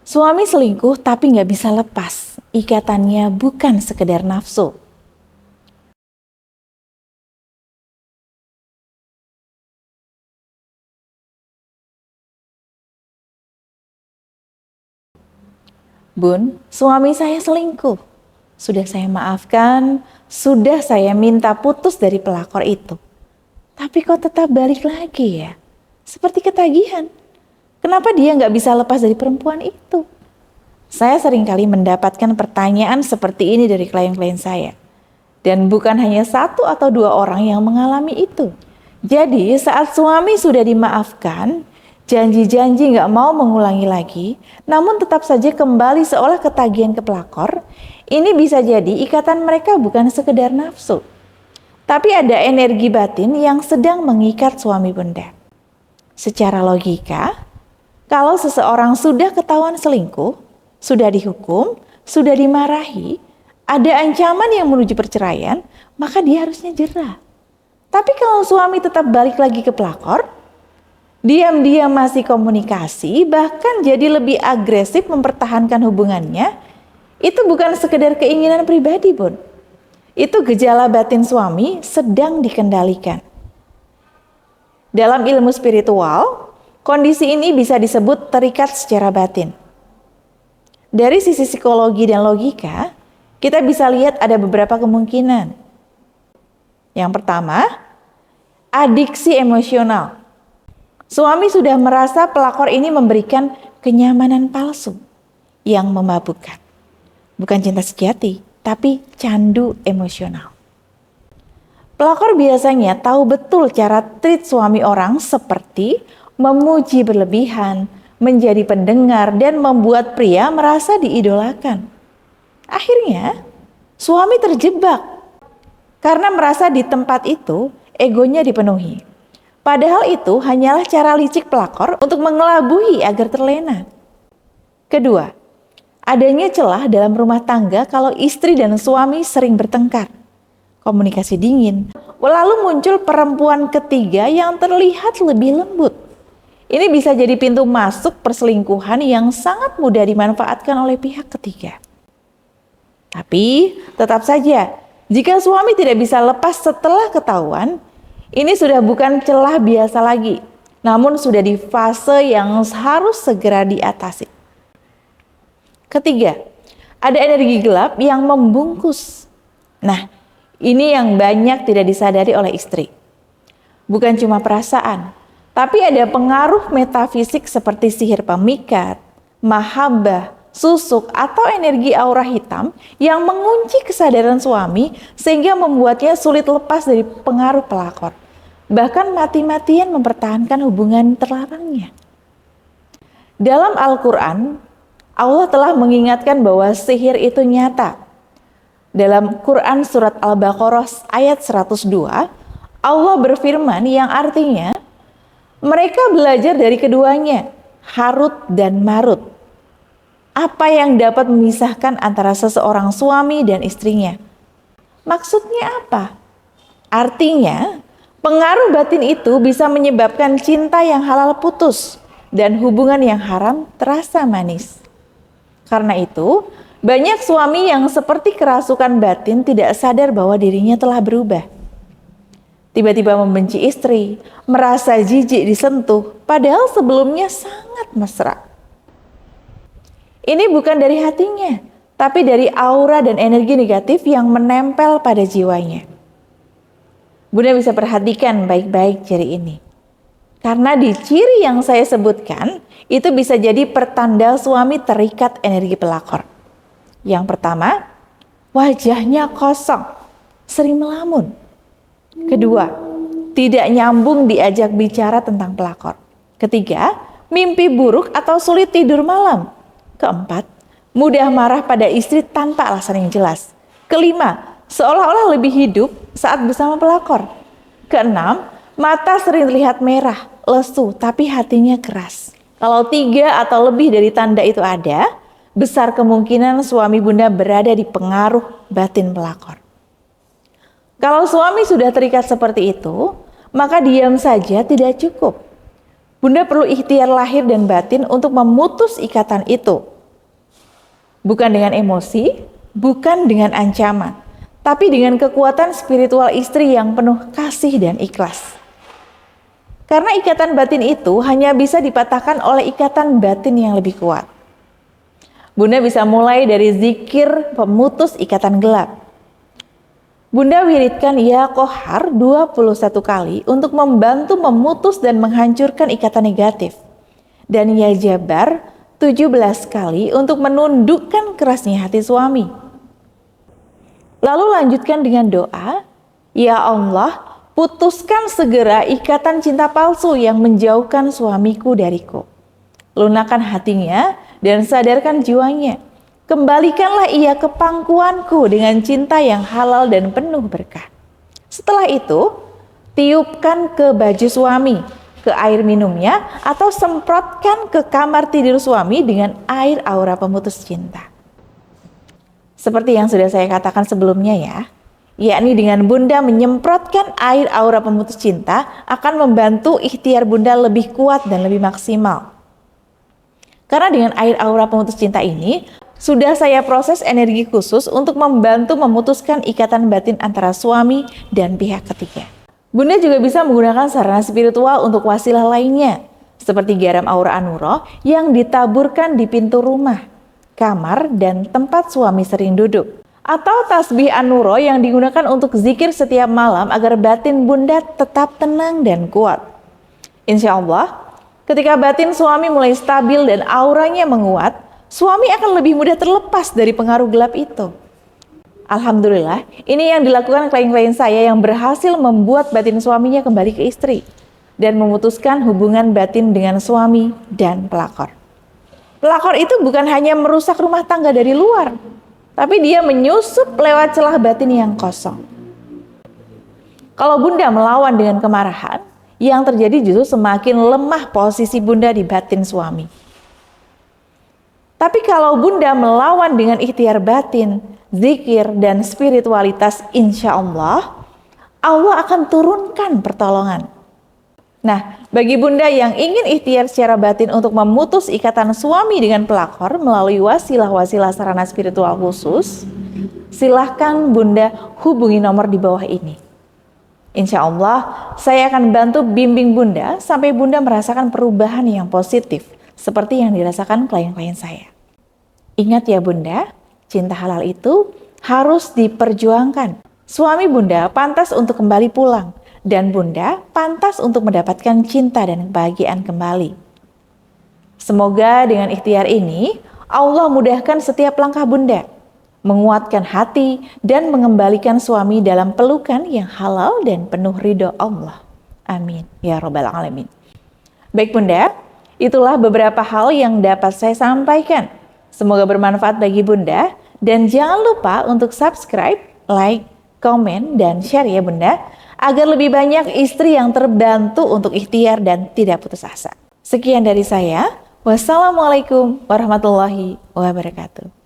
Suami selingkuh tapi nggak bisa lepas. Ikatannya bukan sekedar nafsu. Bun, suami saya selingkuh. Sudah saya maafkan, sudah saya minta putus dari pelakor itu. Tapi kok tetap balik lagi ya? Seperti ketagihan. Kenapa dia nggak bisa lepas dari perempuan itu? Saya seringkali mendapatkan pertanyaan seperti ini dari klien-klien saya. Dan bukan hanya satu atau dua orang yang mengalami itu. Jadi saat suami sudah dimaafkan, janji-janji nggak mau mengulangi lagi, namun tetap saja kembali seolah ketagihan ke pelakor, ini bisa jadi ikatan mereka bukan sekedar nafsu. Tapi ada energi batin yang sedang mengikat suami bunda. Secara logika, kalau seseorang sudah ketahuan selingkuh, sudah dihukum, sudah dimarahi, ada ancaman yang menuju perceraian, maka dia harusnya jera. Tapi kalau suami tetap balik lagi ke pelakor, diam-diam masih komunikasi, bahkan jadi lebih agresif mempertahankan hubungannya, itu bukan sekedar keinginan pribadi, Bun. Itu gejala batin suami sedang dikendalikan. Dalam ilmu spiritual, kondisi ini bisa disebut terikat secara batin. Dari sisi psikologi dan logika, kita bisa lihat ada beberapa kemungkinan. Yang pertama, adiksi emosional. Suami sudah merasa pelakor ini memberikan kenyamanan palsu yang memabukkan. Bukan cinta sejati, tapi candu emosional. Pelakor biasanya tahu betul cara treat suami orang seperti memuji berlebihan, menjadi pendengar, dan membuat pria merasa diidolakan. Akhirnya, suami terjebak karena merasa di tempat itu egonya dipenuhi. Padahal itu hanyalah cara licik pelakor untuk mengelabui agar terlena. Kedua, adanya celah dalam rumah tangga kalau istri dan suami sering bertengkar. Komunikasi dingin, lalu muncul perempuan ketiga yang terlihat lebih lembut. Ini bisa jadi pintu masuk perselingkuhan yang sangat mudah dimanfaatkan oleh pihak ketiga. Tapi tetap saja, jika suami tidak bisa lepas setelah ketahuan, ini sudah bukan celah biasa lagi, namun sudah di fase yang harus segera diatasi. Ketiga, ada energi gelap yang membungkus. Nah, ini yang banyak tidak disadari oleh istri. Bukan cuma perasaan, tapi ada pengaruh metafisik seperti sihir pemikat, mahabbah, susuk, atau energi aura hitam yang mengunci kesadaran suami sehingga membuatnya sulit lepas dari pengaruh pelakor. Bahkan mati-matian mempertahankan hubungan terlarangnya. Dalam Al-Quran, Allah telah mengingatkan bahwa sihir itu nyata. Dalam Quran surat Al-Baqarah ayat 102, Allah berfirman yang artinya, mereka belajar dari keduanya, Harut dan Marut. Apa yang dapat memisahkan antara seseorang suami dan istrinya? Maksudnya apa? Artinya, pengaruh batin itu bisa menyebabkan cinta yang halal putus dan hubungan yang haram terasa manis. Karena itu, banyak suami yang seperti kerasukan batin tidak sadar bahwa dirinya telah berubah. Tiba-tiba membenci istri, merasa jijik disentuh, padahal sebelumnya sangat mesra. Ini bukan dari hatinya, tapi dari aura dan energi negatif yang menempel pada jiwanya. Bunda bisa perhatikan baik-baik ciri ini. Karena di ciri yang saya sebutkan, itu bisa jadi pertanda suami terikat energi pelakor. Yang pertama, wajahnya kosong, sering melamun. Kedua, tidak nyambung diajak bicara tentang pelakor. Ketiga, mimpi buruk atau sulit tidur malam. Keempat, mudah marah pada istri tanpa alasan yang jelas. Kelima, seolah-olah lebih hidup saat bersama pelakor. Keenam, mata sering terlihat merah, lesu, tapi hatinya keras. Kalau 3 atau lebih dari tanda itu ada, besar kemungkinan suami bunda berada di pengaruh batin pelakor. Kalau suami sudah terikat seperti itu, maka diam saja tidak cukup. Bunda perlu ikhtiar lahir dan batin untuk memutus ikatan itu. Bukan dengan emosi, bukan dengan ancaman, tapi dengan kekuatan spiritual istri yang penuh kasih dan ikhlas. Karena ikatan batin itu hanya bisa dipatahkan oleh ikatan batin yang lebih kuat. Bunda bisa mulai dari zikir pemutus ikatan gelap. Bunda wiridkan Ya Qahar 21 kali untuk membantu memutus dan menghancurkan ikatan negatif. Dan Ya Jabbar 17 kali untuk menundukkan kerasnya hati suami. Lalu lanjutkan dengan doa, Ya Allah, putuskan segera ikatan cinta palsu yang menjauhkan suamiku dariku. Lunakan hatinya dan sadarkan jiwanya. Kembalikanlah ia ke pangkuanku dengan cinta yang halal dan penuh berkah. Setelah itu, tiupkan ke baju suami, ke air minumnya, atau semprotkan ke kamar tidur suami dengan air aura pemutus cinta. Seperti yang sudah saya katakan sebelumnya ya, yakni dengan Bunda menyemprotkan air aura pemutus cinta akan membantu ikhtiar Bunda lebih kuat dan lebih maksimal. Karena dengan air aura pemutus cinta ini, sudah saya proses energi khusus untuk membantu memutuskan ikatan batin antara suami dan pihak ketiga. Bunda juga bisa menggunakan sarana spiritual untuk wasilah lainnya, seperti garam aura anuro yang ditaburkan di pintu rumah, kamar, dan tempat suami sering duduk. Atau tasbih anuro yang digunakan untuk zikir setiap malam agar batin Bunda tetap tenang dan kuat. Insya Allah, ketika batin suami mulai stabil dan auranya menguat, suami akan lebih mudah terlepas dari pengaruh gelap itu. Alhamdulillah, ini yang dilakukan klien-klien saya yang berhasil membuat batin suaminya kembali ke istri dan memutuskan hubungan batin dengan suami dan pelakor. Pelakor itu bukan hanya merusak rumah tangga dari luar, tapi dia menyusup lewat celah batin yang kosong. Kalau Bunda melawan dengan kemarahan, yang terjadi justru semakin lemah posisi Bunda di batin suami. Tapi kalau Bunda melawan dengan ikhtiar batin, zikir, dan spiritualitas, insya Allah, Allah akan turunkan pertolongan. Nah, bagi Bunda yang ingin ikhtiar secara batin untuk memutus ikatan suami dengan pelakor melalui wasilah-wasilah sarana spiritual khusus, silahkan Bunda hubungi nomor di bawah ini. Insya Allah, saya akan bantu bimbing Bunda sampai Bunda merasakan perubahan yang positif, seperti yang dirasakan klien-klien saya. Ingat ya Bunda, cinta halal itu harus diperjuangkan. Suami Bunda pantas untuk kembali pulang, dan Bunda pantas untuk mendapatkan cinta dan kebahagiaan kembali. Semoga dengan ikhtiar ini, Allah mudahkan setiap langkah Bunda, menguatkan hati dan mengembalikan suami dalam pelukan yang halal dan penuh ridho Allah. Amin. Ya Rabbal Alamin. Baik Bunda, itulah beberapa hal yang dapat saya sampaikan. Semoga bermanfaat bagi Bunda. Dan jangan lupa untuk subscribe, like, komen, dan share ya Bunda. Agar lebih banyak istri yang terbantu untuk ikhtiar dan tidak putus asa. Sekian dari saya. Wassalamualaikum warahmatullahi wabarakatuh.